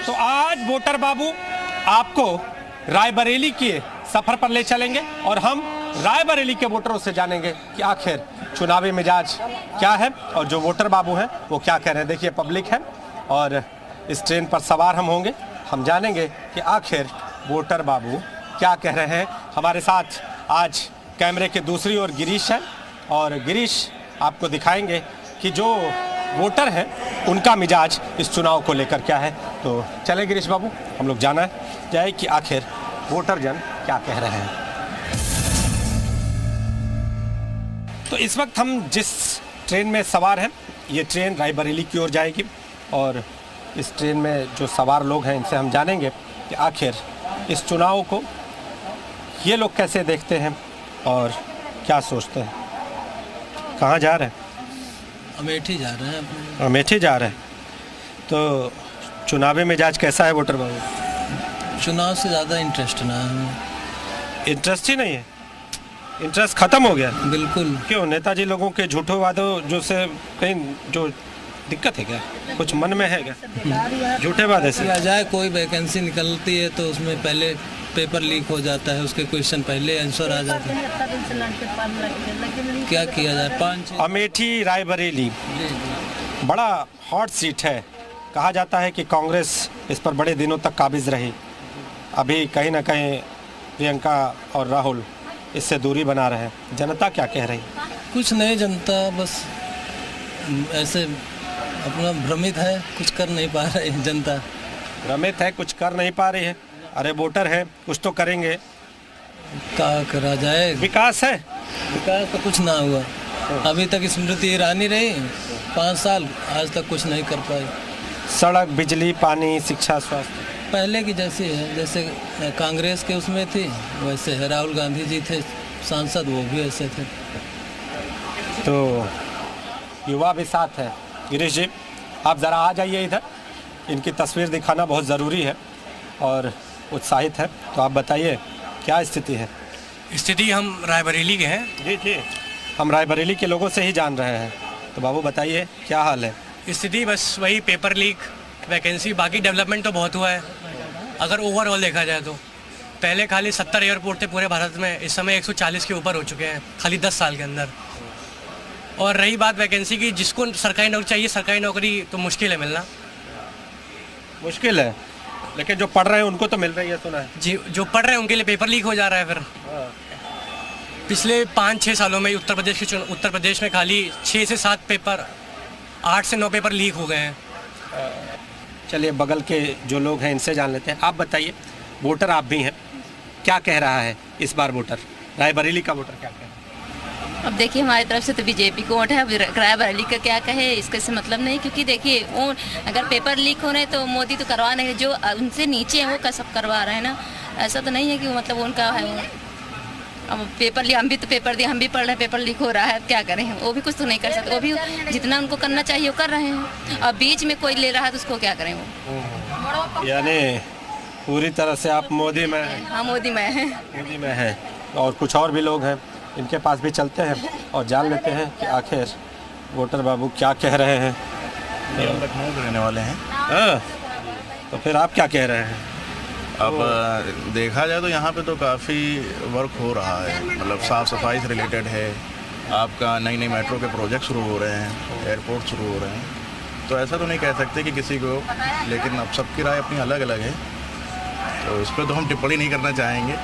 तो आज वोटर बाबू आपको रायबरेली के सफर पर ले चलेंगे और हम रायबरेली के वोटरों से जानेंगे कि आखिर चुनावी मिजाज क्या है और जो वोटर बाबू हैं वो क्या कह रहे हैं। देखिए पब्लिक है और इस ट्रेन पर सवार हम होंगे, हम जानेंगे कि आखिर वोटर बाबू क्या कह रहे हैं। हमारे साथ आज कैमरे के दूसरी ओर गिरीश है और गिरीश आपको दिखाएंगे कि जो वोटर हैं उनका मिजाज इस चुनाव को लेकर क्या है। तो चले गिरीश बाबू, हम लोग जाना जाए कि आखिर वोटर जन क्या कह रहे हैं। तो इस वक्त हम जिस ट्रेन में सवार हैं ये ट्रेन रायबरेली की ओर जाएगी और इस ट्रेन में जो सवार लोग हैं इनसे हम जानेंगे कि आखिर इस चुनाव को ये लोग कैसे देखते हैं और क्या सोचते हैं। कहाँ जा रहे हैं? अमेठी जा रहे हैं। अमेठी जा रहे हैं। तो चुनावी मिजाज कैसा है वोटर बाबू? चुनाव से ज़्यादा इंटरेस्ट ना है। इंटरेस्ट ही नहीं है, इंटरेस्ट खत्म हो गया। बिल्कुल। क्यों? नेताजी लोगों के झूठों वादों जो से कहीं जो दिक्कत है क्या? कुछ मन में है क्या? झूठे वादे से किया जाए, कोई वैकेंसी निकलती है तो उसमें पहले पेपर लीक हो जाता है, उसके क्वेश्चन पहले आंसर आ जाता है। क्या किया जाए? 5 अमेठी रायबरेली बड़ा हॉट सीट है। कहा जाता है कि कांग्रेस इस पर बड़े दिनों तक काबिज रही। अभी कहीं ना कहीं प्रियंका और राहुल इससे दूरी बना रहे हैं। जनता क्या कह रही? कुछ नहीं, जनता बस ऐसे अपना भ्रमित है, कुछ कर नहीं पा रही है। जनता भ्रमित है, कुछ कर नहीं पा रही है। अरे वोटर है, कुछ तो करेंगे। क्या करा जाए? विकास है, विकास तो कुछ ना हुआ। अभी तक स्मृति ईरानी रही 5 साल, आज तक कुछ नहीं कर पाई। सड़क, बिजली, पानी, शिक्षा, स्वास्थ्य पहले की जैसी है, जैसे कांग्रेस के उसमें थी वैसे है। राहुल गांधी जी थे सांसद, वो भी ऐसे थे। तो युवा भी साथ है। गिरीश जी आप ज़रा आ जाइए इधर, इनकी तस्वीर दिखाना बहुत ज़रूरी है और उत्साहित है। तो आप बताइए क्या स्थिति है? स्थिति हम रायबरेली के हैं। जी जी, हम रायबरेली के लोगों से ही जान रहे हैं। तो बाबू बताइए क्या हाल है? स्थिति बस वही पेपर लीक, वैकेंसी, बाकी डेवलपमेंट तो बहुत हुआ है। अगर ओवरऑल देखा जाए तो पहले खाली 70 एयरपोर्ट थे पूरे भारत में, इस समय 140 के ऊपर हो चुके हैं खाली 10 साल के अंदर। और रही बात वैकेंसी की, जिसको सरकारी नौकरी चाहिए, सरकारी नौकरी तो मुश्किल है मिलना। मुश्किल है, लेकिन जो पढ़ रहे हैं उनको तो मिल रही है, सुना है जी। जो पढ़ रहे हैं उनके लिए पेपर लीक हो जा रहा है। फिर पिछले 5-6 सालों में उत्तर प्रदेश में खाली 6 से 7 पेपर, 8 से 9 पेपर लीक हो गए हैं। चलिए बगल के जो लोग हैं इनसे जान लेते हैं। आप बताइए, वोटर आप भी हैं, क्या कह रहा है इस बार वोटर? रायबरेली का वोटर क्या कह रहा है? अब देखिए हमारी तरफ से तो बीजेपी को वोट है। अब रायबरेली का क्या कहे, इसके से मतलब नहीं, क्योंकि देखिए वो अगर पेपर लीक हो रहे हैं तो मोदी तो करवा नहीं, जो उनसे नीचे हैं वो का सब करवा रहे हैं ना। ऐसा तो नहीं है कि मतलब उनका है वो। अब पेपर लिया, हम भी तो पेपर दिए, हम भी पढ़ रहे हैं, पेपर लीक हो रहा है, क्या करें? वो भी कुछ तो नहीं कर सकते। वो भी जितना उनको करना चाहिए वो कर रहे हैं। अब बीच में कोई ले रहा है तो उसको क्या करें वो। यानी पूरी तरह से आप मोदी में हैं? हाँ मोदी में है। मोदी में है। और कुछ और भी लोग हैं, इनके पास भी चलते हैं और जान लेते हैं कि आखिर वोटर बाबू क्या कह रहे हैं। हम लखनऊ के रहने वाले हैं। हाँ, तो फिर आप क्या कह रहे हैं? अब देखा जाए तो यहाँ पे तो काफ़ी वर्क हो रहा है, मतलब साफ़ सफाई से रिलेटेड है। आपका नई नई मेट्रो के प्रोजेक्ट शुरू हो रहे हैं, एयरपोर्ट शुरू हो रहे हैं। तो ऐसा तो नहीं कह सकते कि किसी को, लेकिन अब सबकी राय अपनी अलग अलग है, तो इस पर तो हम टिप्पणी नहीं करना चाहेंगे।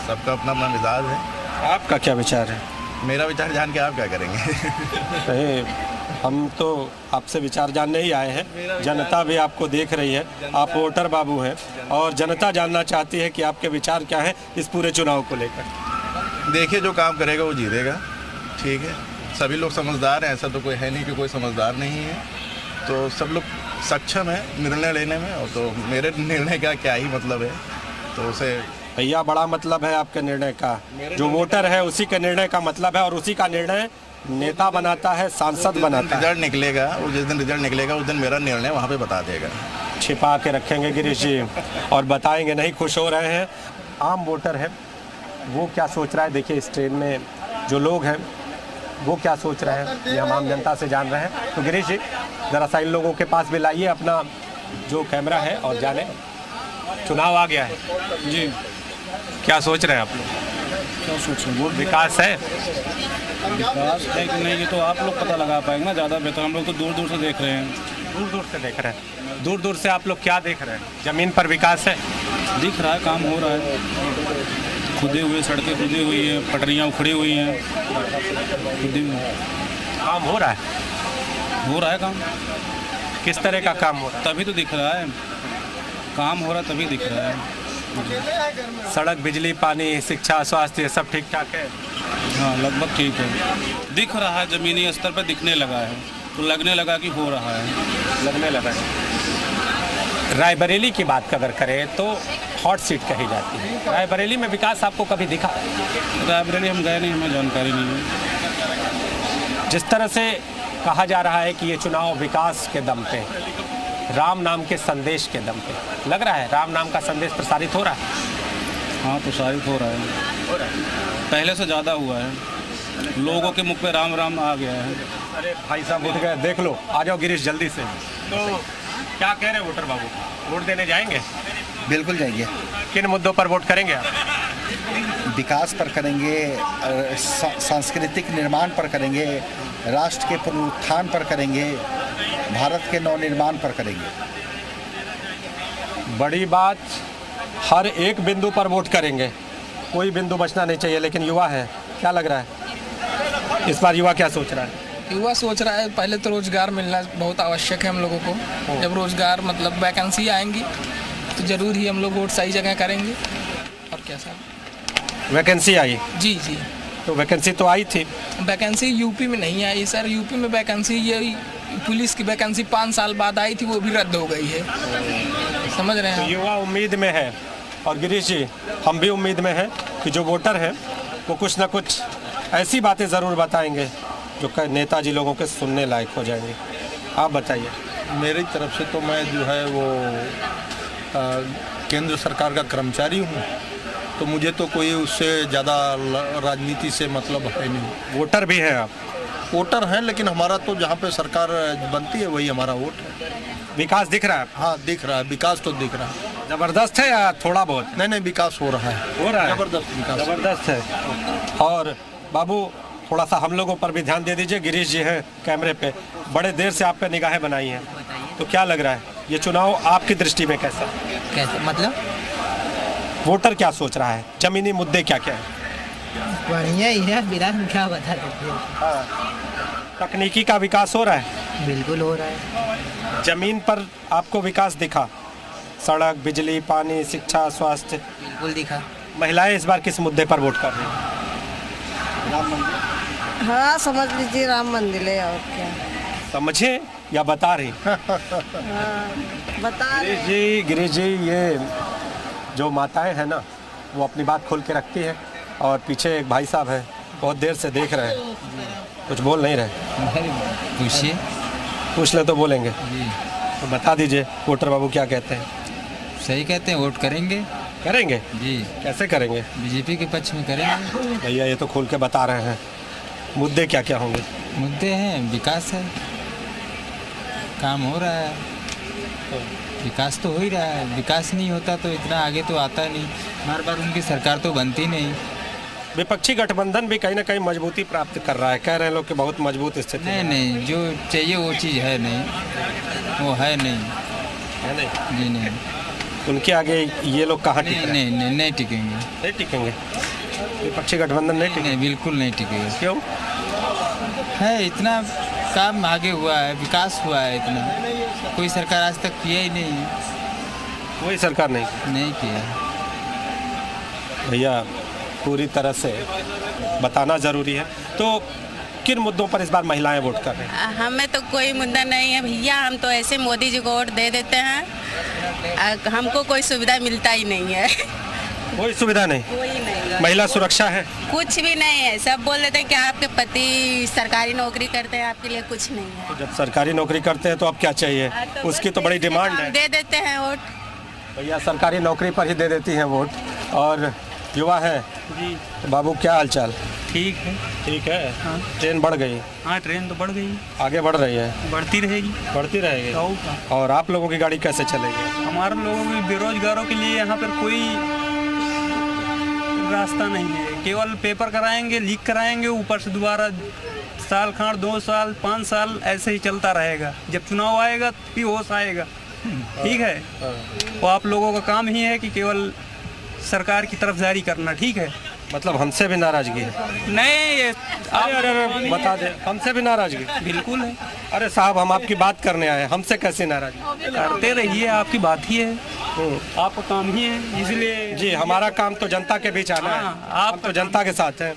सबका अपना अपना मिजाज है। आपका क्या विचार है? मेरा विचार जान के आप क्या करेंगे? नहीं, हम तो आपसे विचार जानने ही आए हैं। जनता भी आपको देख रही है, आप वोटर बाबू हैं और जनता जानना चाहती है कि आपके विचार क्या हैं इस पूरे चुनाव को लेकर। देखिए जो काम करेगा वो जीतेगा, ठीक है। सभी लोग समझदार हैं, ऐसा तो कोई है नहीं कि कोई समझदार नहीं है। तो सब लोग सक्षम है निर्णय लेने में, और तो मेरे निर्णय का क्या ही मतलब है। तो उसे भैया बड़ा मतलब है आपके निर्णय का। जो वोटर है उसी के निर्णय का मतलब है और उसी का निर्णय नेता बनाता है, सांसद बनाता है। रिजल्ट निकलेगा, और जिस दिन रिजल्ट निकलेगा उस दिन मेरा निर्णय वहाँ पे बता देगा। छिपा के रखेंगे गिरीश जी और बताएंगे नहीं। खुश हो रहे हैं। आम वोटर है, वो क्या सोच रहा है? देखिए इस ट्रेन में जो लोग हैं वो क्या सोच रहे हैं, ये हम आम जनता से जान रहे हैं। तो गिरीश जी ज़रा सा इन लोगों के पास भी लाइए अपना जो कैमरा है और जाने चुनाव आ गया है जी। क्या सोच रहे हैं आप लोग? क्या सोच रहे हैं? वोट विकास है? विकास है कि नहीं ये तो आप लोग पता लगा पाएंगे ना, ज़्यादा बेहतर। हम लोग तो दूर दूर से देख रहे हैं। दूर दूर से देख रहे हैं। दूर दूर से आप लोग क्या देख रहे हैं? जमीन पर विकास है? दिख रहा है, काम हो रहा है। खुदे हुए सड़कें खुदी हुई हैं, पटरियाँ उखड़ी हुई हैं, खुदी हुई हैं। काम हो रहा है? हो रहा है काम। किस तरह का काम हो रहा तभी तो दिख रहा है, काम हो रहा है तभी दिख रहा है। है? सड़क, बिजली, पानी, शिक्षा, स्वास्थ्य, ये सब ठीक ठाक है? हाँ, लगभग ठीक है। दिख रहा है, ज़मीनी स्तर पर दिखने लगा है, तो लगने लगा कि हो रहा है। लगने लगा है। रायबरेली की बात अगर करें तो हॉट सीट कही जाती है। रायबरेली में विकास आपको कभी दिखा? रायबरेली हम गए नहीं, हमें जानकारी नहीं है। जिस तरह से कहा जा रहा है कि ये चुनाव विकास के दम पे, राम नाम के संदेश के दम पे, लग रहा है राम नाम का संदेश प्रसारित हो रहा है? हाँ, प्रसारित हो रहा है, पहले से ज़्यादा हुआ है। लोगों के मुख पे राम राम आ गया है। अरे भाई साहब उठ गए, देख लो, आ जाओ गिरीश जल्दी से। तो क्या कह रहे हैं वोटर बाबू, वोट देने जाएंगे? बिल्कुल जाएंगे। किन मुद्दों पर वोट करेंगे आप? विकास पर करेंगे, सांस्कृतिक निर्माण पर करेंगे, राष्ट्र के पुनरुत्थान पर करेंगे, भारत के नवनिर्माण पर करेंगे। बड़ी बात, हर एक बिंदु पर वोट करेंगे, कोई बिंदु बचना नहीं चाहिए। लेकिन युवा है, क्या लग रहा है इस बार युवा क्या सोच रहा है? युवा सोच रहा है पहले तो रोज़गार मिलना बहुत आवश्यक है हम लोगों को। जब रोज़गार मतलब वैकेंसी आएंगी तो ज़रूर ही हम लोग वोट सही जगह करेंगे। और क्या सर? वैकेंसी आई? जी जी, तो वैकेंसी तो आई थी। वैकेंसी यूपी में नहीं आई सर। यूपी में वैकेंसी, ये पुलिस की वैकेंसी 5 साल बाद आई थी, वो भी रद्द हो गई है। समझ रहे तो हैं? युवा उम्मीद में है। और गिरीश जी, हम भी उम्मीद में हैं कि जो वोटर हैं वो कुछ ना कुछ ऐसी बातें ज़रूर बताएंगे जो नेताजी लोगों के सुनने लायक हो जाएंगे। आप बताइए। मेरी तरफ से तो मैं जो है वो केंद्र सरकार का कर्मचारी हूँ, तो मुझे तो कोई उससे ज़्यादा राजनीति से मतलब है नहीं। वोटर भी हैं आप? वोटर हैं, लेकिन हमारा तो जहाँ पे सरकार बनती है वही हमारा वोट है। विकास दिख रहा है? हाँ, दिख रहा है, विकास तो दिख रहा है। ज़बरदस्त है या थोड़ा बहुत? नहीं नहीं, विकास हो रहा है, हो रहा है, ज़बरदस्त विकास। ज़बरदस्त है। और बाबू थोड़ा सा हम लोगों पर भी ध्यान दे दीजिए। गिरीश जी हैं कैमरे पे, बड़े देर से आप पे निगाहें बनाई हैं, तो क्या लग रहा है ये चुनाव आपकी दृष्टि में कैसा? कैसे मतलब? वोटर क्या सोच रहा है? जमीनी मुद्दे क्या क्या है? बढ़िया ही है, बिना क्या बता सकते हैं। तकनीकी का विकास हो रहा है? बिल्कुल हो रहा है। जमीन पर आपको विकास दिखा? सड़क, बिजली, पानी, शिक्षा, स्वास्थ्य? बिल्कुल दिखा। महिलाएं इस बार किस मुद्दे पर वोट कर रही हैं? हाँ, समझ लीजिए राम मंदिर है, और क्या समझे या बता रही? बता रहे। गिरीश जी, ये जो माताएं हैं ना, वो अपनी बात खोल के रखती है, और पीछे एक भाई साहब हैं, बहुत देर से देख रहे हैं, कुछ बोल नहीं रहे। पूछिए। पूछ ले तो बोलेंगे। जी, तो बता दीजिए वोटर बाबू क्या कहते हैं? सही कहते हैं, वोट करेंगे। करेंगे? जी। कैसे करेंगे? बीजेपी के पक्ष में करेंगे। भैया ये तो खोल के बता रहे हैं। मुद्दे क्या क्या होंगे? मुद्दे हैं, विकास है, काम हो रहा है, विकास तो हो ही रहा है। विकास नहीं होता तो इतना आगे तो आता नहीं, बार बार उनकी सरकार तो बनती नहीं। विपक्षी गठबंधन भी कहीं ना कहीं मजबूती प्राप्त कर रहा है, कह रहे हैं लोग कि बहुत मजबूत स्थिति नहीं नहीं, जो चाहिए वो चीज़ है नहीं, वो है नहीं। है नहीं? जी नहीं, उनके आगे ये लोग कहाँ नहीं टिक रहे हैं? नहीं नहीं, नहीं टिकेंगे। नहीं टिकेंगे? विपक्षी गठबंधन नहीं टिकेंगे? नहीं, बिल्कुल नहीं टिकेगा। क्यों? है, इतना काम आगे हुआ है, विकास हुआ है, इतना कोई सरकार आज तक किया ही नहीं। कोई सरकार नहीं किया। भैया पूरी तरह से बताना ज़रूरी है। तो किन मुद्दों पर इस बार महिलाएं वोट कर रही हैं? हमें तो कोई मुद्दा नहीं है भैया, हम तो ऐसे मोदी जी को वोट दे देते हैं। हमको कोई सुविधा मिलता ही नहीं है। कोई सुविधा नहीं? कोई नहीं। महिला सुरक्षा है? कुछ भी नहीं है। सब बोल देते हैं कि आपके पति सरकारी नौकरी करते हैं, आपके लिए कुछ नहीं है। तो जब सरकारी नौकरी करते हैं तो अब क्या चाहिए? उसकी तो बड़ी डिमांड है। दे देते हैं वोट। भैया सरकारी नौकरी पर ही दे देती हैं वोट। और युवा है जी, बाबू क्या हालचाल? ठीक है। ठीक है। हाँ। ट्रेन बढ़ गई? हाँ, ट्रेन तो बढ़ गई, आगे बढ़ रही है? बढ़ती रहेगी। बढ़ती रहेगी। तो और आप लोगों की गाड़ी कैसे चलेगी? हमारे लोगों के बेरोजगारों के लिए यहाँ पर कोई रास्ता नहीं है, केवल पेपर कराएंगे, लीक कराएंगे, ऊपर से दोबारा साल खाड़ 2 साल 5 साल ऐसे ही चलता रहेगा। जब चुनाव आएगा फिर होश आएगा। ठीक है, वो आप लोगों का काम ही है कि केवल सरकार की तरफदारी करना। ठीक है, मतलब हमसे भी नाराजगी है? नहीं, ये अरे बता दे, हमसे भी नाराजगी? बिल्कुल है। अरे साहब, हम आपकी बात करने आए, हमसे कैसी नाराजगी? करते रहिए, आपकी बात ही है, आपका काम ही है, इसलिए। जी, हमारा काम तो जनता के बीच आना है। आप तो जनता के साथ हैं,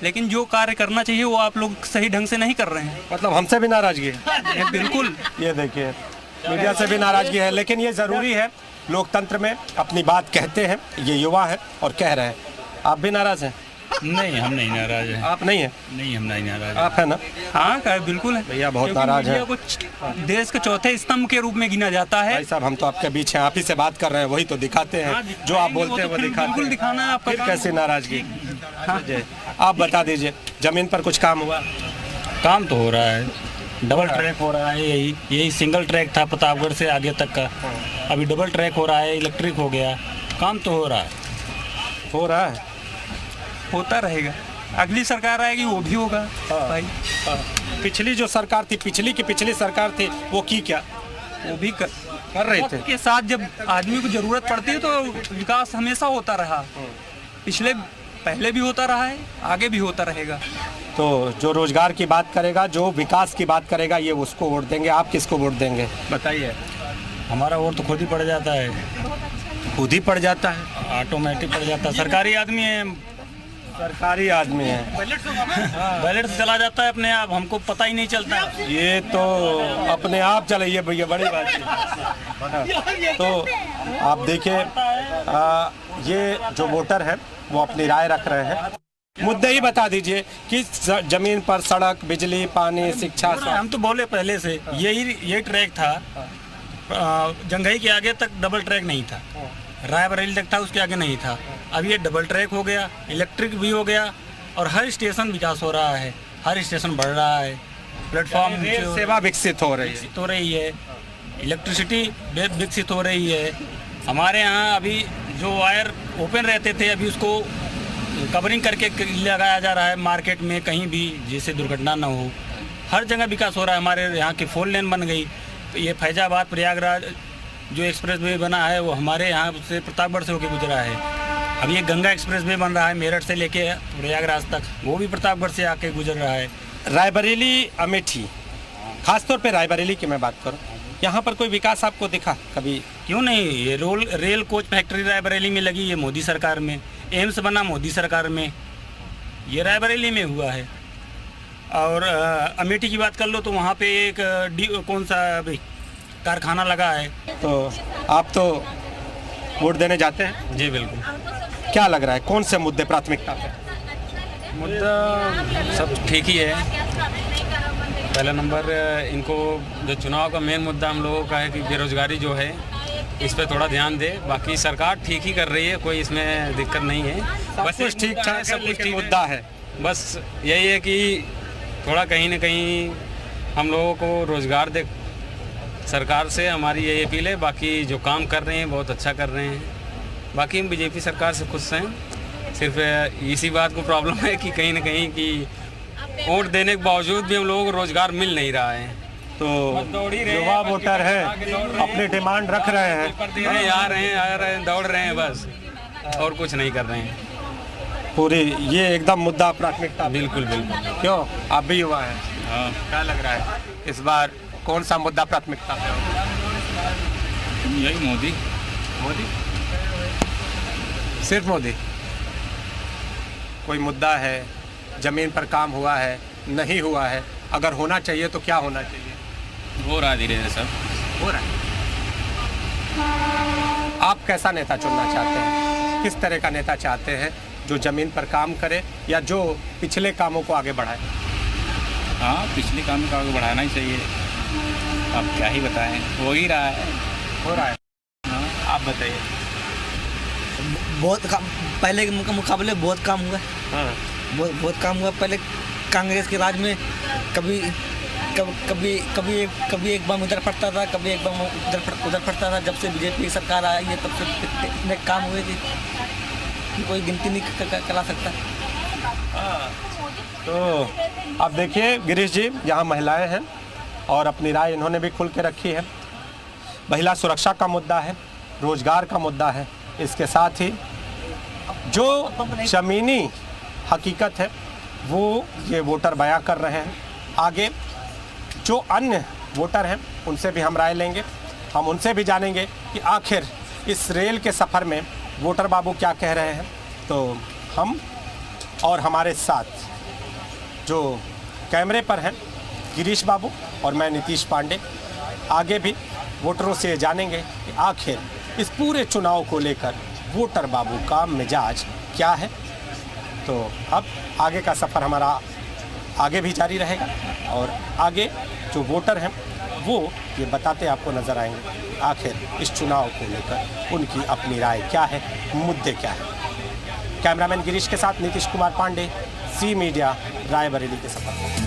लेकिन जो कार्य करना चाहिए वो आप लोग सही ढंग से नहीं कर रहे हैं। मतलब हमसे भी नाराजगी है? बिल्कुल। ये देखिए, मीडिया से भी नाराजगी है, लेकिन ये जरूरी है, लोकतंत्र में अपनी बात कहते हैं, ये युवा है और कह रहे हैं। आप भी नाराज हैं? नहीं, हम नहीं नाराज हैं। आप नहीं हैं? नहीं, हम नहीं नाराज। आप है ना? हाँ, बिल्कुल है भैया, बहुत नाराज है। देश के चौथे स्तंभ के रूप में गिना जाता है। भाई साहब, हम तो आपके बीच हैं, आप ही से बात कर रहे हैं, वही तो दिखाते हैं। जो आप बोलते हैं वो दिखाते हैं। बिल्कुल दिखाना है आपका। फिर कैसी नाराजगी? आप बता दीजिए, जमीन पर कुछ काम हुआ? काम तो हो रहा है, डबल ट्रैक हो रहा है। यही सिंगल ट्रैक था प्रतापगढ़ से आगे तक का, अभी डबल ट्रैक हो रहा है, इलेक्ट्रिक हो गया। काम तो हो रहा है। हो रहा है, होता रहेगा। अगली सरकार आएगी वो भी होगा। भाई, पिछली जो सरकार थी, पिछली की पिछली सरकार थी, वो की क्या? वो भी कर रहे थे। के साथ जब आदमी को जरूरत पड़ती है तो विकास हमेशा होता रहा। पहले भी होता रहा है, आगे भी होता रहेगा। तो जो रोजगार की बात करेगा, जो विकास की बात करेगा, ये उसको वोट देंगे। आप किसको वोट देंगे, बताइए? हमारा वोट तो खुद ही पड़ जाता है। खुद ही पड़ जाता है? ऑटोमेटिक पड़ जाता है। सरकारी आदमी है, सरकारी आदमी है, बैलेट से चला जाता है अपने आप, हमको पता ही नहीं चलता। ये तो अपने आप चलाइए भैया, बड़ी बात है। तो आप देखिए, ये जो वोटर है वो अपनी राय रख रहे हैं। मुद्दे ही बता दीजिए कि जमीन पर सड़क, बिजली, पानी, शिक्षा। हम तो बोले पहले से यही ट्रैक था। जंघई के आगे तक डबल ट्रैक नहीं था, रायबरेली तक था, उसके आगे नहीं था। अब ये डबल ट्रैक हो गया, इलेक्ट्रिक भी हो गया, और हर स्टेशन विकास हो रहा है, हर स्टेशन बढ़ रहा है, प्लेटफॉर्म सेवा विकसित हो रही है, इलेक्ट्रिसिटी विकसित हो रही है। हमारे यहाँ अभी जो वायर ओपन रहते थे, अभी उसको कवरिंग करके लगाया जा रहा है मार्केट में, कहीं भी जिससे दुर्घटना ना हो। हर जगह विकास हो रहा है। हमारे यहाँ की 4 लेन बन गई। ये फैजाबाद प्रयागराज जो एक्सप्रेस वे बना है वो हमारे यहाँ से प्रतापगढ़ से होकर गुजरा है। अब ये गंगा एक्सप्रेस वे बन रहा है मेरठ से लेके प्रयागराज तक, वो भी प्रतापगढ़ से आके गुजर रहा है। रायबरेली, अमेठी, खासतौर पे रायबरेली की मैं बात करूँ, यहाँ पर कोई विकास आपको दिखा कभी? क्यों नहीं, ये रेल कोच फैक्ट्री रायबरेली में लगी है मोदी सरकार में, एम्स बना मोदी सरकार में, ये रायबरेली में हुआ है। और अमेठी की बात कर लो तो वहाँ पे एक कौन सा भाई कारखाना लगा है। तो आप तो वोट देने जाते हैं? जी बिल्कुल। क्या लग रहा है, कौन से मुद्दे प्राथमिकता पे? मुद्दा सब ठीक ही है। पहला नंबर इनको जो चुनाव का मेन मुद्दा हम लोगों का है कि बेरोजगारी जो है इस पे थोड़ा ध्यान दे। बाकी सरकार ठीक ही कर रही है, कोई इसमें दिक्कत नहीं है। बस कुछ ठीक ठाक, सब कुछ मुद्दा है। बस यही है कि थोड़ा कहीं ना कहीं हम लोगों को रोज़गार दे सरकार से, हमारी यही अपील है। बाकी जो काम कर रहे हैं बहुत अच्छा कर रहे हैं। बाकी हम बीजेपी सरकार से खुश हैं। सिर्फ इसी बात को प्रॉब्लम है कि कहीं ना कहीं कि वोट देने के बावजूद भी हम लोगों को रोज़गार मिल नहीं रहा है। तो युवा वोटर है, अपनी डिमांड रख रहे हैं, आ रहे हैं, दौड़ रहे हैं, बस और कुछ नहीं कर रहे हैं। पूरी ये एकदम मुद्दा प्राथमिकता। बिल्कुल बिल्कुल। क्यों, आप भी युवा हैं? हाँ। क्या लग रहा है इस बार कौन सा मुद्दा प्राथमिकता पे होगा? यही मोदी। सिर्फ मोदी? कोई मुद्दा है, जमीन पर काम हुआ है, नहीं हुआ है, अगर होना चाहिए तो क्या होना चाहिए? हो रहा है धीरे धीरे, सब हो रहा है। आप कैसा नेता चुनना चाहते हैं? किस तरह का नेता चाहते हैं, जो जमीन पर काम करे या जो पिछले कामों को आगे बढ़ाए? हाँ, पिछले कामों को आगे बढ़ाना ही चाहिए। अब क्या ही बताएं, हो ही रहा है। हो रहा है। हाँ, आप बताइए। बहुत काम, पहले के मुकाबले बहुत काम हुआ है। हाँ। बहुत काम हुआ। पहले कांग्रेस के राज में कभी एक बम इधर फटता था, कभी एक बम उधर फटता था। जब से बीजेपी की सरकार आई है तब से इतने काम हुए कि कोई गिनती नहीं करा सकता। तो अब देखिए गिरीश जी, यहाँ महिलाएं हैं और अपनी राय इन्होंने भी खुल के रखी है। महिला सुरक्षा का मुद्दा है, रोजगार का मुद्दा है, इसके साथ ही जो ज़मीनी हकीकत है वो ये वोटर बयां कर रहे हैं। आगे जो अन्य वोटर हैं उनसे भी हम राय लेंगे, हम उनसे भी जानेंगे कि आखिर इस रेल के सफ़र में वोटर बाबू क्या कह रहे हैं। तो हम और हमारे साथ जो कैमरे पर हैं गिरीश बाबू और मैं नीतीश पांडे, आगे भी वोटरों से जानेंगे कि आखिर इस पूरे चुनाव को लेकर वोटर बाबू का मिजाज क्या है। तो अब आगे का सफ़र हमारा आगे भी जारी रहेगा और आगे जो वोटर हैं वो ये बताते आपको नज़र आएंगे आखिर इस चुनाव को लेकर उनकी अपनी राय क्या है, मुद्दे क्या है। कैमरामैन गिरीश के साथ नीतीश कुमार पांडे, सी मीडिया, रायबरेली के सफ़र।